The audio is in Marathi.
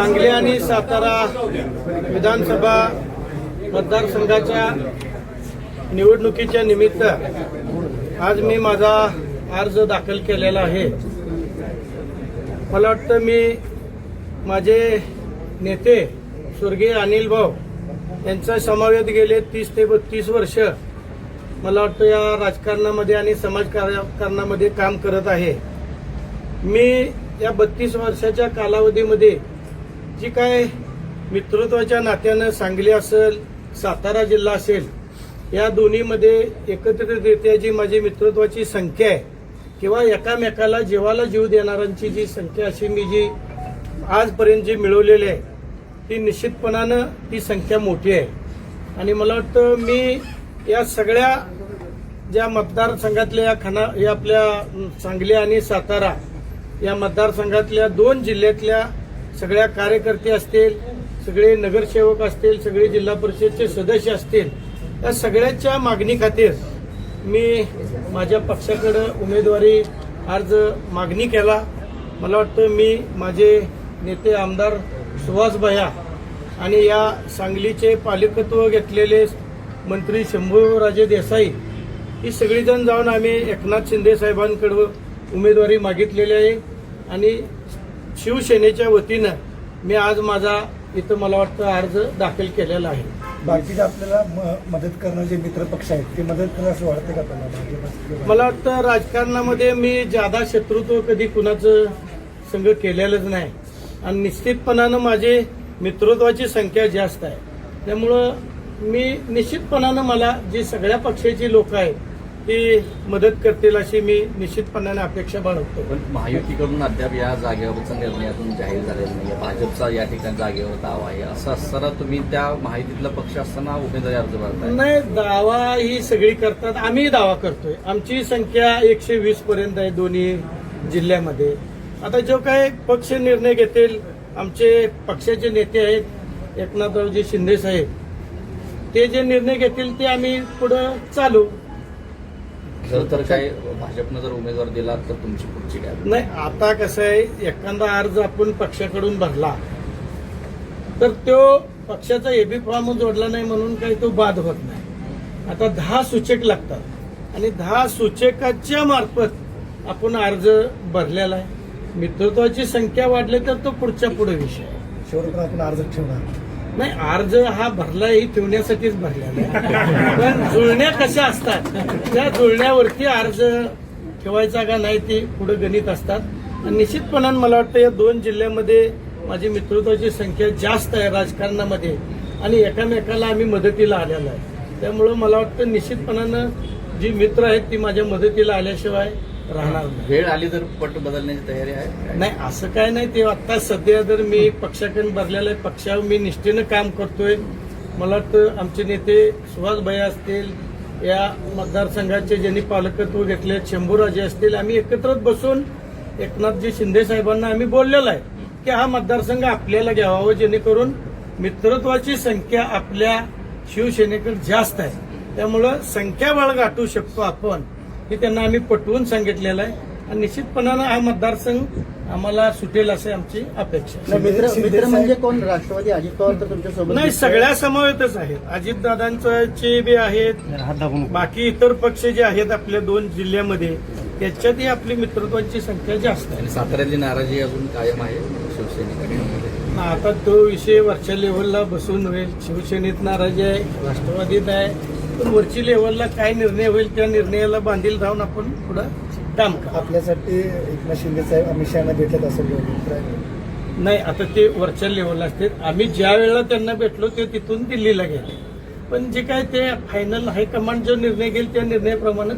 सांगली आणि सातारा विधानसभा मतदारसंघाच्या निवडणुकीच्या निमित्त आज मी माझा अर्ज दाखल केलेला आहे. मला वाटतं मी माझे नेते स्वर्गीय अनिल भाऊ यांचा समवेत गेले 30 ते 32 वर्ष मला वाटतं या राजकारणामध्ये आणि समाजकारणामध्ये काम करत आहे. मी या 32 वर्षाच्या कालावधीमध्ये जी काय मित्रत्वाच्या नात्यानं सांगली असेल सातारा जिल्हा असेल या दोन्हीमध्ये एकत्रितरित्या जी माझी मित्रत्वाची संख्या आहे किंवा एकामेकाला जीवाला जीव देणाऱ्यांची जी संख्या अशी मी जी आजपर्यंत जी मिळवलेली आहे ती निश्चितपणानं ती संख्या मोठी आहे. आणि मला वाटतं मी या सगळ्या ज्या मतदारसंघातल्या या आपल्या सांगली आणि सातारा या मतदारसंघातल्या 2 जिल्ह्यातल्या सगळ्या कार्यकर्ते असतील, सगळे नगरसेवक असतील, सगळे जिल्हा परिषदचे सदस्य असतील, या सगळ्याच्या मागणी खातीर मी माझ्या पक्षाकडे उमेदवारी अर्ज मागणी केला. मला वाटतं मी माझे नेते आमदार सुहास भैया आणि या सांगलीचे पालकत्व घेतलेले मंत्री शंभूराजे देसाई ही सगळीजण जाऊन आम्ही एकनाथ शिंदे साहेबांकडे उमेदवारी मागितलेली आहे. आणि शिवसेनेच्या वतीनं मी आज माझा इथं मला वाटतं अर्ज दाखल केलेला आहे. बाकीचे आपल्याला मदत करणारे जे मित्र पक्ष आहेत ते मदत करायला असं वाटतं का आपल्याला? मला वाटतं राजकारणामध्ये मी ज्यादा शत्रुत्व कधी कुणाचं संघ केलेलंच नाही आणि निश्चितपणानं माझी मित्रत्वाची संख्या जास्त आहे. त्यामुळं मी निश्चितपणानं मला जी सगळ्या पक्षाची लोक आहेत ती मदत करतील अशी मी निश्चितपणाने अपेक्षा बाळगतो. पण महायुतीकडून अद्याप या जागेवरचा निर्णयातून जाहीर झालेला नाही. भाजपचा या ठिकाणी जागेवर दावा आहे. असं असताना तुम्ही त्या महायुतीतला पक्ष असताना उमेदवारी अर्ज भरताय? नाही, दावा ही सगळी करतात, आम्ही दावा करतोय. आमची संख्या 120 पर्यंत आहे दोन्ही जिल्ह्यामध्ये. आता जो काही पक्ष निर्णय घेतील, आमचे पक्षाचे नेते आहेत एकनाथरावजी शिंदे साहेब, ते जे निर्णय घेतील ते आम्ही पुढे चालू. तर काय भाजपनं जर उमेदवार दिला तर तुमची पुढची काय? नाही, आता कसं आहे, एखादा अर्ज आपण पक्षाकडून भरला तर तो पक्षाचा एबी फॉर्म जोडला नाही म्हणून काही तो बाद होत नाही. आता 10 सूचक लागतात आणि 10 सूचकाच्या मार्फत आपण अर्ज भरलेला आहे. मित्रत्वाची संख्या वाढली तर तो पुढच्या पुढे विषय आहे. शेवटपर्यंत आपण अर्ज ठेवणार नाही, अर्ज हा भरला ही ठेवण्यासाठीच भरलेला आहे. पण जुळण्या कशा असतात त्या जुळण्यावरती अर्ज ठेवायचा का नाही ते पुढे गणित असतात. आणि निश्चितपणानं मला वाटतं या 2 जिल्ह्यामध्ये माझी मित्रत्वाची संख्या जास्त आहे राजकारणामध्ये आणि एकामेकाला आम्ही मदतीला आलेलो आहे. त्यामुळं मला वाटतं निश्चितपणानं जी मित्र आहेत ती माझ्या मदतीला आल्याशिवाय राहणार नाही. वेळ आली तर पट बदलण्याची तयारी आहे? नाही, असं काय नाही. ते आता सध्या जर मी पक्षाकडे भरलेलं आहे, पक्षावर मी निष्ठेनं काम करतोय. मला वाटतं आमचे नेते सुहास भैया असतील, या मतदारसंघाचे ज्यांनी पालकत्व घेतले शंभूराजे असतील, आम्ही एकत्रच बसून एकनाथजी शिंदे साहेबांना आम्ही बोललेलं आहे की हा मतदारसंघ आपल्याला घ्यावा जेणेकरून मित्रत्वाची संख्या आपल्या शिवसेनेकडे जास्त आहे. त्यामुळं संख्याबळ गाठू शकतो आपण हे त्यांना आम्ही पटवून सांगितलेलं आहे. आणि निश्चितपणानं हा मतदारसंघ आम्हाला सुटेल असे आमची अपेक्षा. मित्र म्हणजे कोण? राष्ट्रवादी अजित पवार तर तुमच्यासोबत नाही, सगळ्या समवेतच आहेत. अजितदादांचे बी आहेत, बाकी इतर पक्ष जे आहेत आपल्या 2 जिल्ह्यामध्ये त्याच्यातही आपली मित्रत्वाची संख्या जास्त आहे. आणि साताऱ्यातली नाराजी अजून कायम आहे शिवसेनेकडे? आता तो विषय वरच्या लेव्हलला बसून होईल. शिवसेनेत नाराजी आहे, राष्ट्रवादीत आहे, पण वरची लेव्हलला काय निर्णय होईल त्या निर्णयाला बांधील राहून आपण पुढं काम करू. आपल्यासाठी एकनाथ शिंदे साहेब अमित शहाना भेटत असेल नाही, आता ते वरच्या लेव्हलला असते. आम्ही ज्या वेळेला त्यांना भेटलो ते तिथून दिल्लीला गेले. पण जे काय ते फायनल हायकमांड जो निर्णय घेईल त्या निर्णयाप्रमाणे